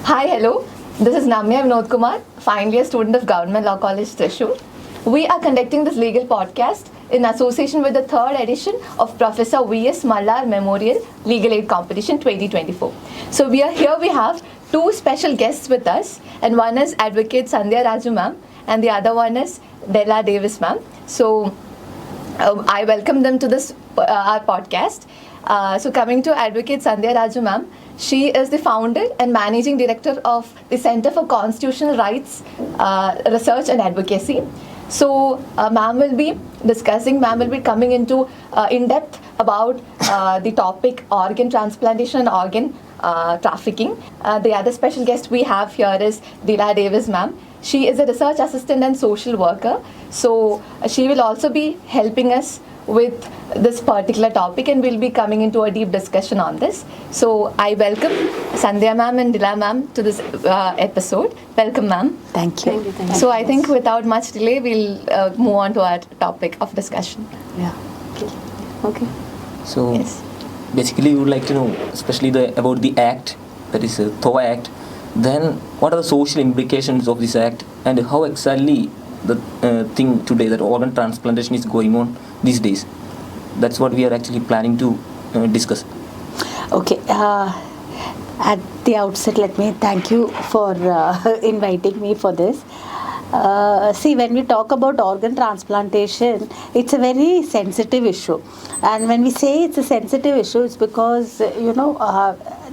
Hi, hello. This is Namya Vinod Kumar, final year student of Government Law College THRISSUR. We are conducting this legal podcast in association with the third edition of Professor V.S. Mallar Memorial Legal Aid Competition 2024. So we have two special guests with us, and one is Advocate Sandhya Raju ma'am and the other one is Della Davis ma'am. So I welcome them to this our podcast. So coming to Advocate Sandhya Raju ma'am, she is the founder and managing director of the Center for Constitutional Rights Research and Advocacy. So ma'am will be coming into in depth about the topic organ transplantation and organ trafficking. The other special guest we have here is Della Davis ma'am. She is a research assistant and social worker. So she will also be helping us with this particular topic, and we'll be coming into a deep discussion on this. So I welcome Sandhya ma'am and Della ma'am to this episode. Welcome ma'am. Thank you. Thank you. So I think without much delay, we'll move on to our topic of discussion. Yeah. Okay. So Yes. basically, we would like to know, especially about the act, that is THOA Act. Then, what are the social implications of this act, and how exactly the thing today that organ transplantation is going on these days? That's what we are actually planning to discuss. Okay. At the outset, let me thank you for inviting me for this. See, when we talk about organ transplantation, it's a very sensitive issue. And when we say it's a sensitive issue, it's because,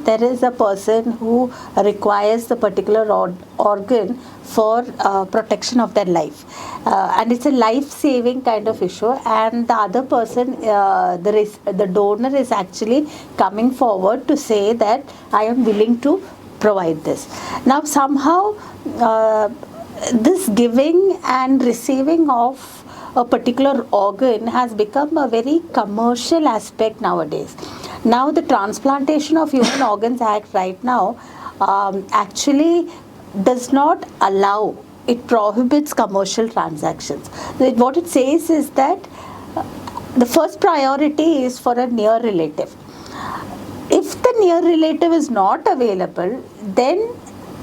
there is a person who requires the particular organ for protection of their life. And it's a life-saving kind of issue. And the other person, the donor is actually coming forward to say that I am willing to provide this. Now, somehow, this giving and receiving of a particular organ has become a very commercial aspect nowadays. Now the Transplantation of Human Organs Act right now actually does not allow, it prohibits commercial transactions. What it says is that the first priority is for a near relative. If the near relative is not available, then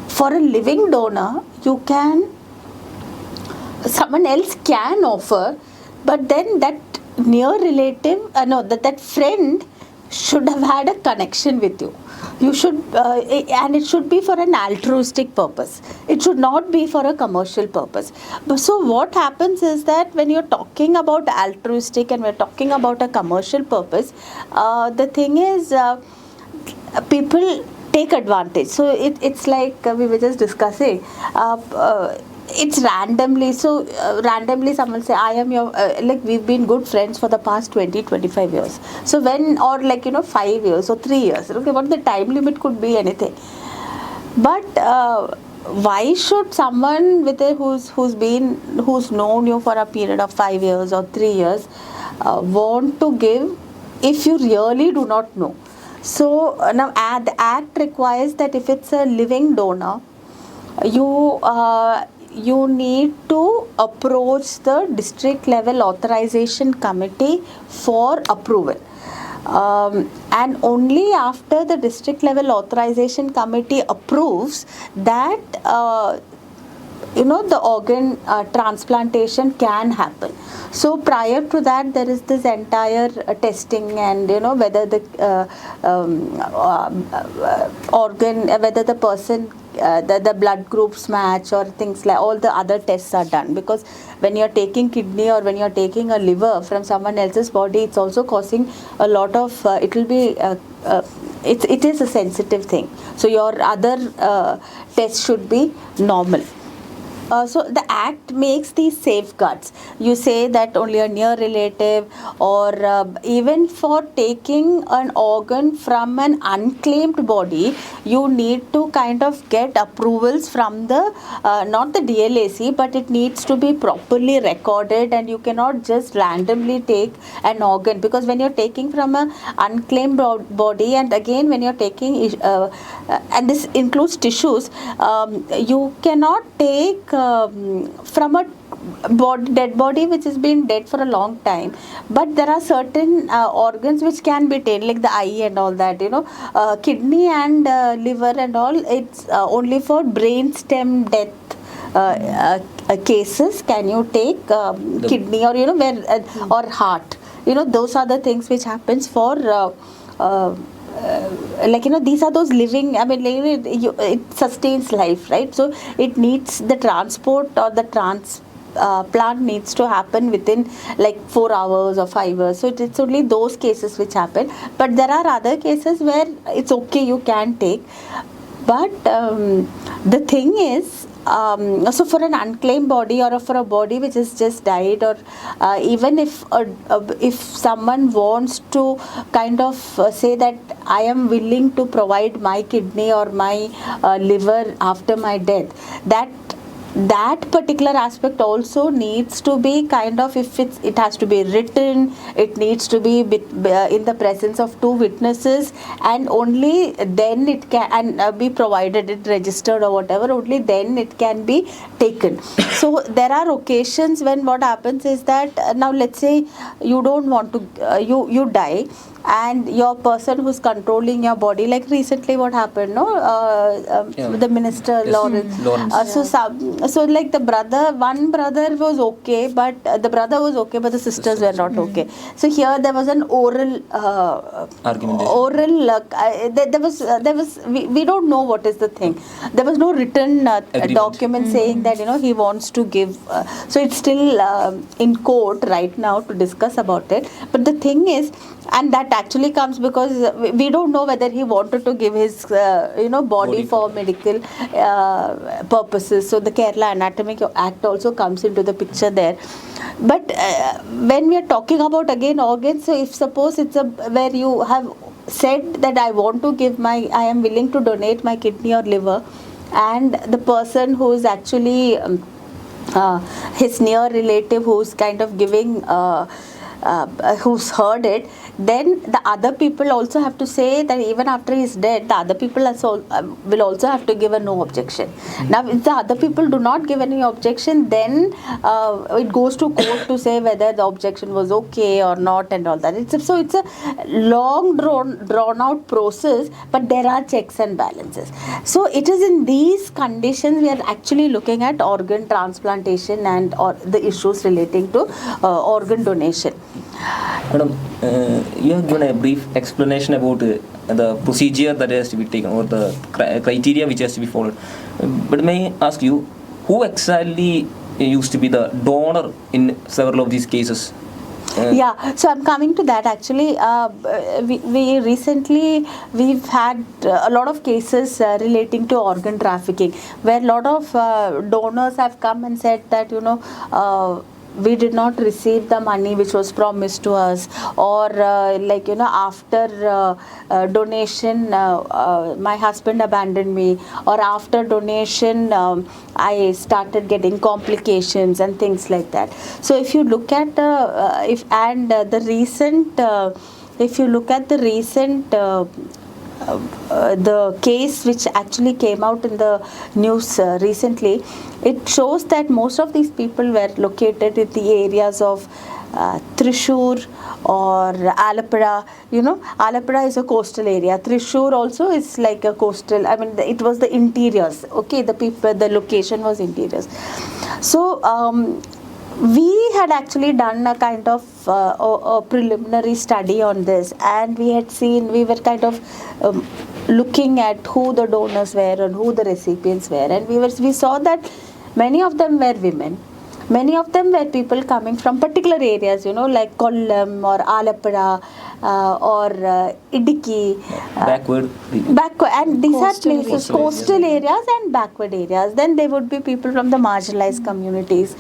for a living donor, someone else can offer, but then that near relative, that friend should have had a connection with you. You should, and it should be for an altruistic purpose. It should not be for a commercial purpose. So what happens is that when you're talking about altruistic and we're talking about a commercial purpose, the thing is, people take advantage. So it's like we were just discussing. It's randomly. So randomly someone say, I am your, we've been good friends for the past 20-25 years. So when, or 5 years or 3 years. Okay, what the time limit could be anything. But why should someone with who's known you for a period of 5 years or 3 years want to give if you really do not know? So now the act requires that if it's a living donor, you need to approach the district level authorization committee for approval. And only after the district level authorization committee approves that the organ transplantation can happen. So prior to that, there is this entire testing and whether the organ, whether the person, the blood groups match or things like, all the other tests are done. Because when you're taking kidney or when you're taking a liver from someone else's body, it's also causing a lot of, it is a sensitive thing. So your other tests should be normal. So the act makes these safeguards. You say that only a near relative, or even for taking an organ from an unclaimed body, you need to kind of get approvals from the, not the DLAC, but it needs to be properly recorded, and you cannot just randomly take an organ, because when you're taking from an unclaimed body, and again when you're taking, and this includes tissues, you cannot take from a dead body which has been dead for a long time, but there are certain organs which can be taken, like the eye and all that, kidney and liver and all. It's only for brain stem death cases can you take kidney, or where or heart. Those are the things which happens for these are those living, I mean, it sustains life, right? So it needs the transport, or the plant needs to happen within like 4 hours or 5 hours. So it's only those cases which happen. But there are other cases where it's okay, you can take. But the thing is, so for an unclaimed body, or for a body which has just died, or even if someone wants to kind of say that I am willing to provide my kidney or my liver after my death, that particular aspect also needs to be kind of, if it has to be written, it needs to be in the presence of 2 witnesses, and only then it can be provided, it registered or whatever, only then it can be taken. So there are occasions when what happens is that, now let's say you don't want to, you die, and your person who's controlling your body, like recently what happened, the minister, Lawrence. So like one brother was okay, but the sisters were not okay. So here there was an oral there was we don't know what is the thing. There was no written document saying that he wants to give. So it's still in court right now to discuss about it. But the thing is, and that actually comes because we don't know whether he wanted to give his body for medical purposes. So the Kerala Anatomic Act also comes into the picture there. But when we are talking about again organs, so if suppose it's where you have said that I am willing to donate my kidney or liver, and the person who is actually his near relative who's kind of giving who's heard it, then the other people also have to say that even after he's dead, the other people will also have to give a no objection. Now, if the other people do not give any objection, then it goes to court to say whether the objection was okay or not and all that. It's a long drawn out process, but there are checks and balances. So it is in these conditions we are actually looking at organ transplantation and or the issues relating to organ donation. Madam, you have given a brief explanation about the procedure that has to be taken, or the criteria which has to be followed. But may I ask you, who exactly used to be the donor in several of these cases? Yeah, so I'm coming to that actually. We recently we've had a lot of cases relating to organ trafficking, where a lot of donors have come and said that we did not receive the money which was promised to us, or after donation my husband abandoned me, or after donation I started getting complications and things like that. So if you look at the recent the case which actually came out in the news recently, it shows that most of these people were located in the areas of THRISSUR or Alappuzha. Alappuzha is a coastal area. THRISSUR also is like a coastal. I mean, it was the interiors. Okay, the location was interiors. So we had actually done a kind of a preliminary study on this, and we were kind of looking at who the donors were and who the recipients were, and we saw that many of them were women. Many of them were people coming from particular areas, like Kollam or Alappuzha or Idukki. Backward, and these are places, coastal areas and backward areas. Then there would be people from the marginalized communities.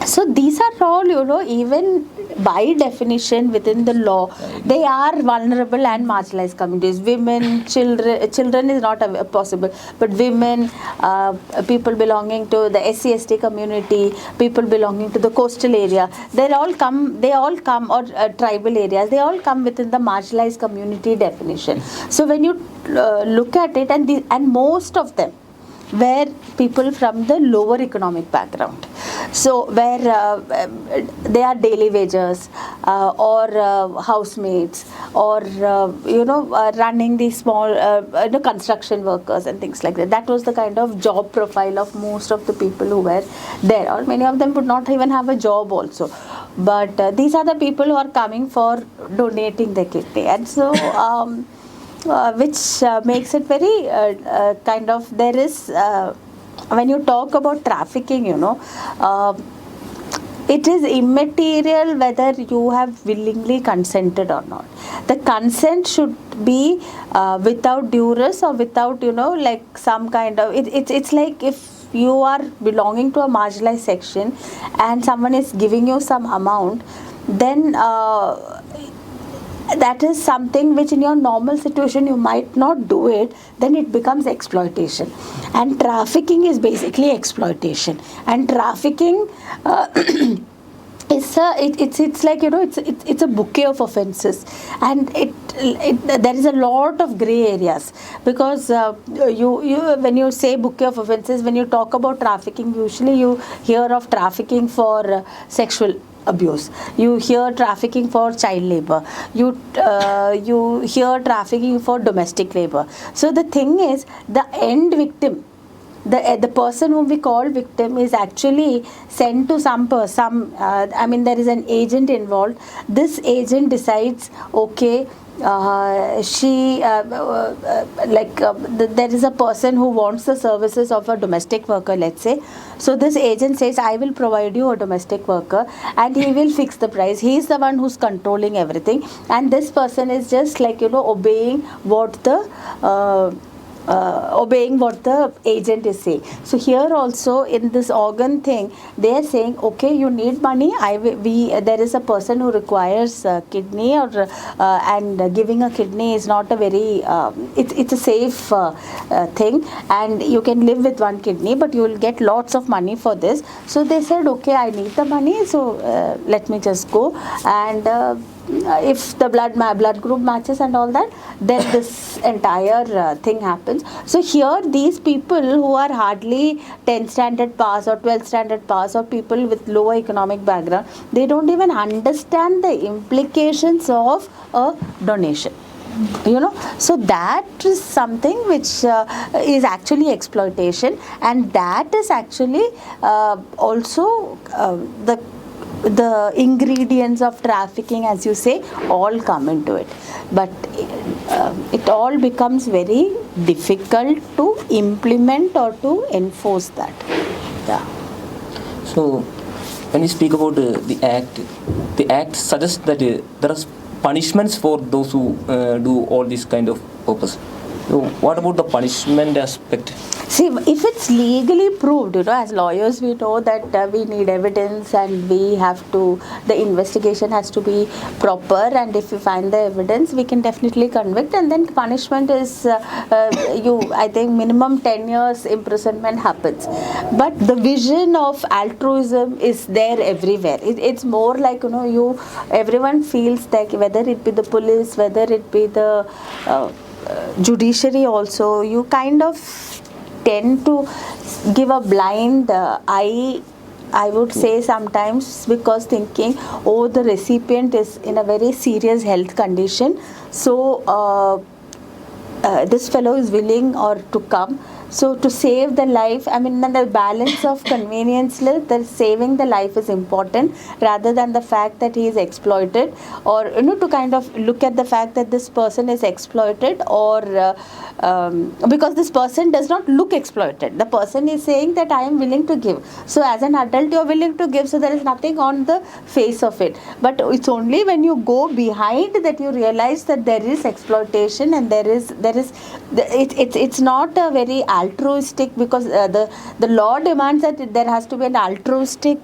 So these are all, even by definition within the law, they are vulnerable and marginalized communities. Women, children is not possible, but women, people belonging to the SC/ST community, people belonging to the coastal area, they all come, or tribal areas, they all come within the marginalized community definition. So when you look at it, and most of them, where people from the lower economic background, so where they are daily wagers or housemaids or running these small construction workers and things like that. That was the kind of job profile of most of the people who were there, or many of them would not even have a job also. But these are the people who are coming for donating their kidney, and so which makes it very kind of, there is when you talk about trafficking, it is immaterial whether you have willingly consented or not. The consent should be without duress or without, like some kind of, it's like if you are belonging to a marginalized section and someone is giving you some amount, then that is something which in your normal situation you might not do it, then it becomes exploitation. And trafficking is basically exploitation. And trafficking it's like, it's a bouquet of offenses, and there is a lot of gray areas, because when you say bouquet of offenses, when you talk about trafficking, usually you hear of trafficking for sexual abuse, you hear trafficking for child labor, you hear trafficking for domestic labor. So the thing is, the end victim, the person whom we call victim, is actually sent to there is an agent involved. This agent decides, okay, there is a person who wants the services of a domestic worker, let's say. So this agent says, I will provide you a domestic worker, and he will fix the price. He is the one who's controlling everything, and this person is just like, obeying what the agent is saying. So here also in this organ thing, they are saying, okay, you need money, there is a person who requires kidney, or and giving a kidney is not a very it's a safe thing, and you can live with one kidney, but you will get lots of money for this. So they said, okay, I need the money, so let me just go, and if the blood group matches and all that, then this entire thing happens. So here these people who are hardly 10th standard pass or 12th standard pass, or people with lower economic background, they don't even understand the implications of a donation. So that is something which is actually exploitation, and that is actually also the ingredients of trafficking, as you say, all come into it. But it all becomes very difficult to implement or to enforce that. Yeah. So when we speak about the act suggests that there are punishments for those who do all this kind of purpose. So what about the punishment aspect? See, if it's legally proved, as lawyers we know that we need evidence, and the investigation has to be proper, and if we find the evidence, we can definitely convict, and then punishment is, I think minimum 10 years imprisonment happens. But the vision of altruism is there everywhere. It's more like, everyone feels that whether it be the police, whether it be the judiciary also, you kind of tend to give a blind eye, I would say sometimes, because thinking, oh, the recipient is in a very serious health condition, so this fellow is willing to come. So to save the life, then the balance of convenience, the saving the life is important, rather than the fact that he is exploited, or to kind of look at the fact that this person is exploited, or because this person does not look exploited. The person is saying that I am willing to give. So as an adult, you are willing to give, so there is nothing on the face of it. But it's only when you go behind that you realize that there is exploitation, and it's not a very altruistic, because the law demands that there has to be an altruistic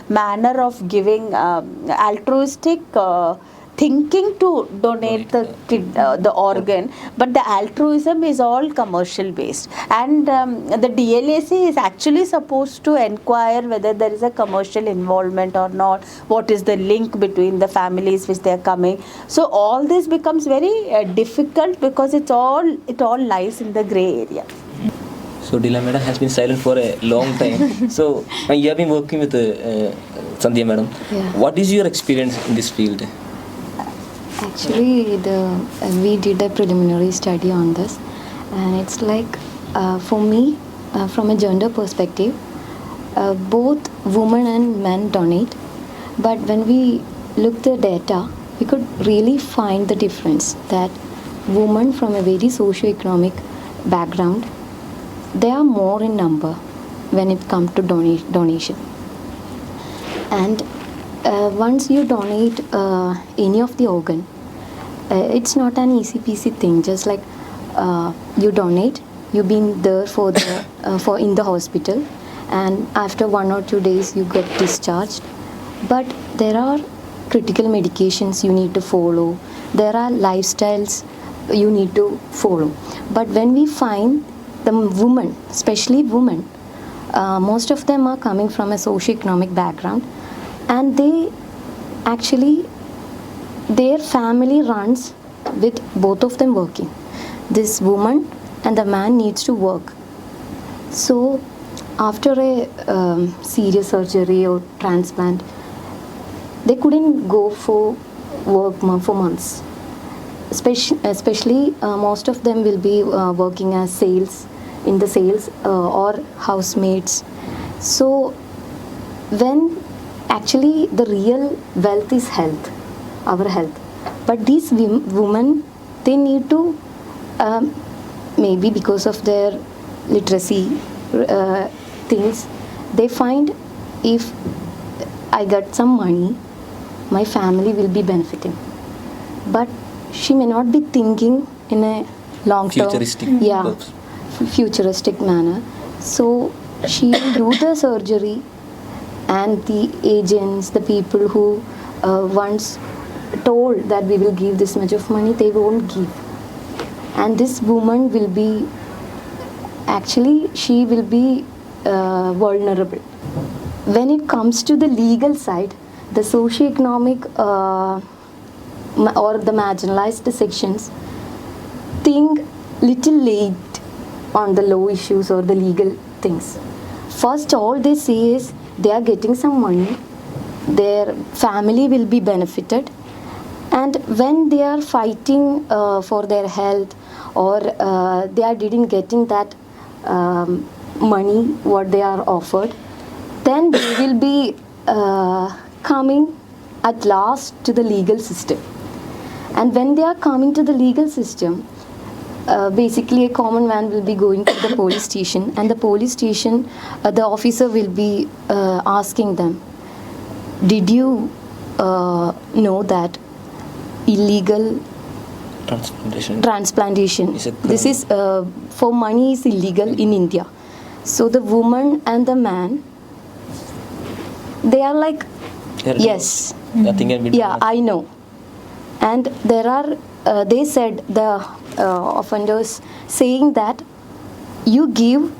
manner of giving, altruistic thinking to donate the organ, but the altruism is all commercial based, and the DLAC is actually supposed to inquire whether there is a commercial involvement or not, what is the link between the families which they are coming. So all this becomes very difficult, because it all lies in the grey area. So So Dila madam has been silent for a long time. So you have been working with Sandhya madam. Yeah. What is your experience in this field? Actually, we did a preliminary study on this, and it's like for me, from a gender perspective, both women and men donate. But when we look the data, we could really find the difference that women from a very socio-economic background, they are more in number when it comes to donation. And once you donate any of the organ, it's not an easy peasy thing. Just like you donate, you've been there for in the hospital, and after 1 or 2 days you get discharged. But there are critical medications you need to follow. There are lifestyles you need to follow. But when we find the women, especially women, most of them are coming from a socio-economic background, and they actually, their family runs with both of them working. This woman and the man needs to work. So after a serious surgery or transplant, they couldn't go for work for months. Especially most of them will be working as sales, in the sales or housemaids. So when actually the real wealth is health, our health. But these women, they need to, maybe because of their literacy things, they find if I get some money, my family will be benefiting. But she may not be thinking in a long term, futuristic manner. So she will do the surgery, and the agents, the people who once told that we will give this much of money, they won't give. And this woman will be, actually she will be vulnerable. When it comes to the legal side, the socio-economic or the marginalized sections think little late on the law issues or the legal things. First, all they say is they are getting some money, their family will be benefited, and when they are fighting for their health, or they are didn't getting that money what they are offered, then they will be coming at last to the legal system. And when they are coming to the legal system, basically a common man will be going to the police station, and the police station, the officer will be asking them, did you know that illegal transplantation this is for money is illegal in India? So the woman and the man, they are like, yes, nothing can be done. Yeah, I know. And there are, they said, the offenders saying that you give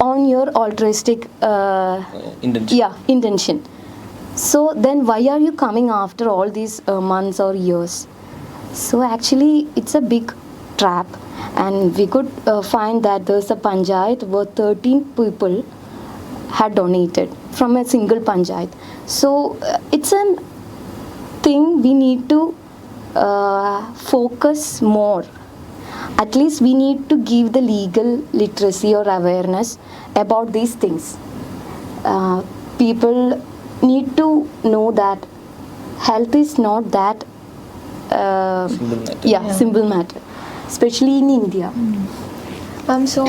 on your altruistic intention. So then why are you coming after all these months or years? So actually it's a big trap, and we could find that there's a panchayat where 13 people had donated from a single panchayat. So it's a thing we need to focus more. At least we need to give the legal literacy or awareness about these things. People need to know that health is not that simple matter, especially in India. So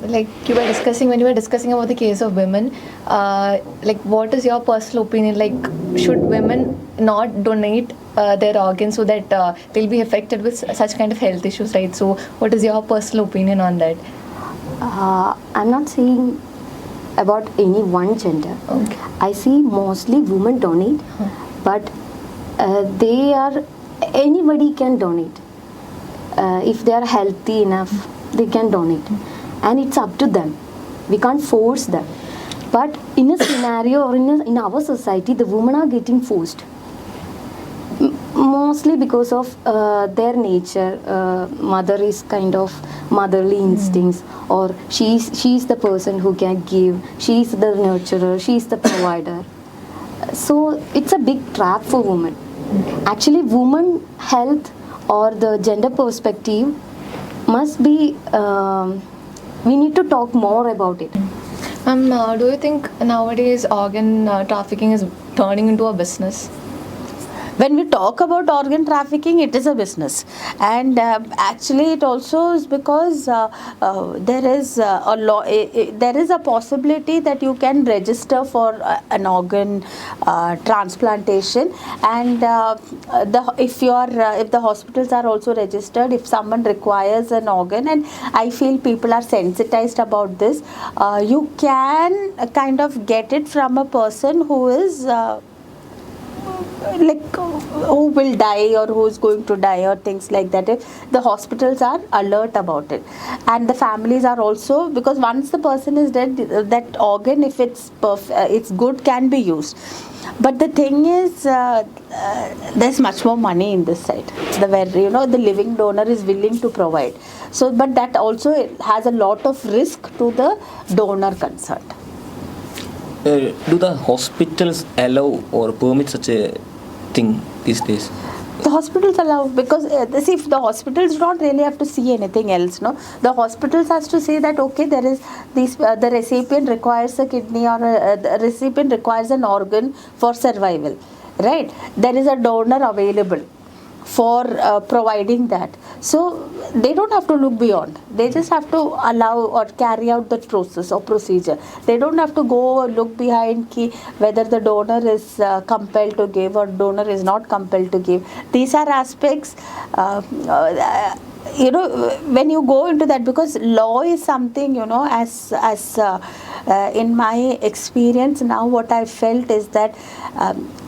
like you were discussing, when you were discussing about the case of women, like what is your personal opinion? Like, should women not donate their organs so that they'll be affected with such kind of health issues, right? So what is your personal opinion on that? I'm not saying about any one gender. Okay. I see mostly women donate, but they are, anybody can donate. If they are healthy enough, they can donate, and it's up to them. We can't force them. But in a scenario or in our society, the women are getting forced. mostly because of their nature. Mother is kind of motherly instincts, or she's the person who can give, she's the nurturer, she's the provider. So it's a big trap for women. Actually, women health or the gender perspective must be, we need to talk more about it. Do you think nowadays organ trafficking is turning into a business? When we talk about organ trafficking, it is a business, and actually it also is because there is a law. There is a possibility that you can register for an organ transplantation, and if the hospitals are also registered, if someone requires an organ, and I feel people are sensitized about this, you can kind of get it from a person who is like who will die or who is going to die or things like that. If the hospitals are alert about it, and the families are also, because once the person is dead, that organ, if it's it's good, can be used. But the thing is, there's much more money in this side, where the living donor is willing to provide. So, but that also has a lot of risk to the donor concerned. Do the hospitals allow or permit such a thing these days? The hospitals allow, because see, if the hospitals don't really have to see anything else, no, the hospitals has to say that okay, there is this the recipient requires a kidney, or the recipient requires an organ for survival, right? There is a donor available for providing that. So they don't have to look beyond. They just have to allow or carry out the process or procedure. They don't have to go or look behind whether the donor is compelled to give or donor is not compelled to give. These are aspects when you go into that, because law is something, as in my experience now, what I felt is that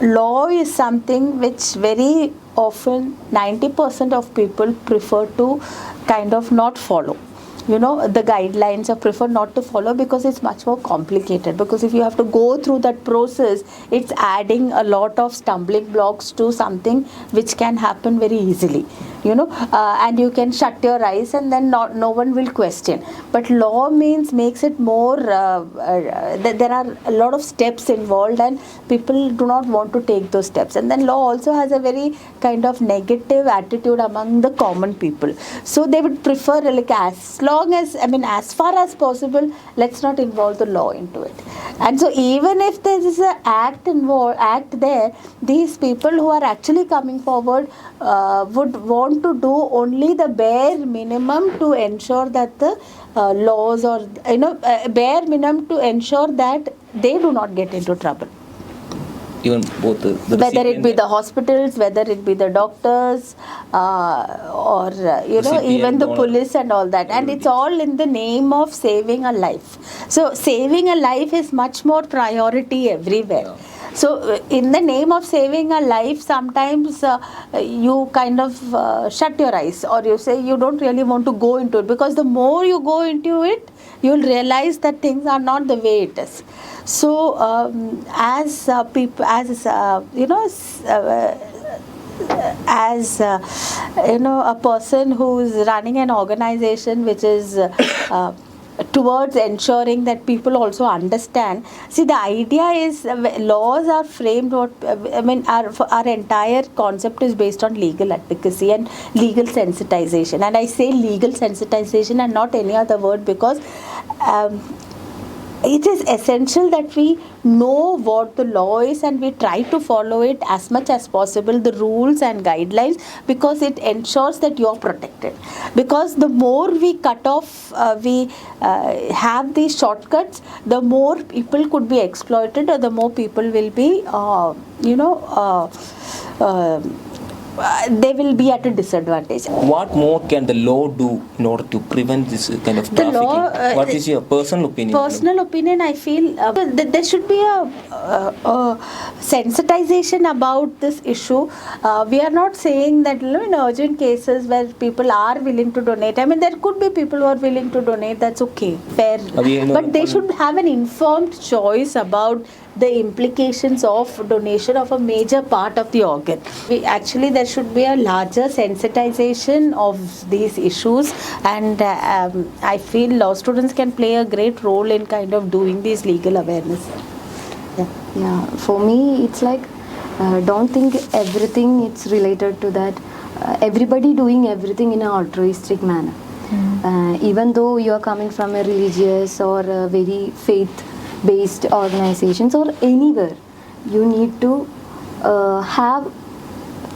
law is something which very often 90% of people prefer to kind of not follow. The guidelines, or prefer not to follow, because it's much more complicated. Because if you have to go through that process, it's adding a lot of stumbling blocks to something which can happen very easily. And you can shut your eyes and then no one will question. But law makes it more, there are a lot of steps involved, and people do not want to take those steps. And then law also has a very kind of negative attitude among the common people. So they would prefer, like, as far as possible, let's not involve the law into it. And so even if there is an act there, these people who are actually coming forward would want to do only the bare minimum to ensure that the laws, or bare minimum to ensure that they do not get into trouble. Even both the whether it be the hospitals, whether it be the doctors, or even the police and all that, and it's all in the name of saving a life. So saving a life is much more priority everywhere. Yeah. So in the name of saving a life, sometimes you kind of shut your eyes, or you say you don't really want to go into it, because the more you go into it, you'll realize that things are not the way it is. So as people, as a person who is running an organization which is towards ensuring that people also understand. See, the idea is laws are framed, our entire concept is based on legal advocacy and legal sensitization. And I say legal sensitization and not any other word, because it is essential that we know what the law is and we try to follow it as much as possible, the rules and guidelines, because it ensures that you are protected. Because the more we cut off, we have these shortcuts, the more people could be exploited, or the more people will be, they will be at a disadvantage. What more can the law do in order to prevent this kind of trafficking? What is your personal opinion? Personal opinion, I feel there should be a sensitization about this issue. We are not saying that in urgent cases where people are willing to donate, there could be people who are willing to donate, that's okay, fair. But they should have an informed choice about the implications of donation of a major part of the organ. Actually, there should be a larger sensitization of these issues, and I feel law students can play a great role in kind of doing this legal awareness. Yeah, for me, it's like don't think everything it's related to that. Everybody doing everything in an altruistic manner. Even though you are coming from a religious or a very faith-based organizations or anywhere, you need to have,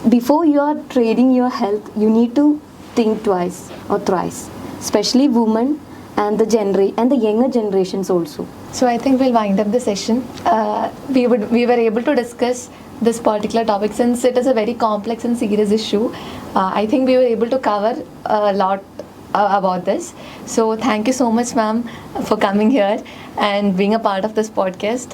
before you are trading your health, you need to think twice or thrice, especially women and the younger generations also. So I think we'll wind up the session. We were able to discuss this particular topic since it is a very complex and serious issue. I think we were able to cover a lot about this. So thank you so much, ma'am, for coming here and being a part of this podcast.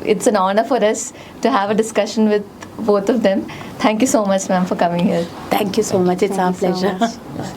It's an honor for us to have a discussion with both of them. Thank you so much, ma'am, for coming here. Thank you so much. It's our Thank you so pleasure. much.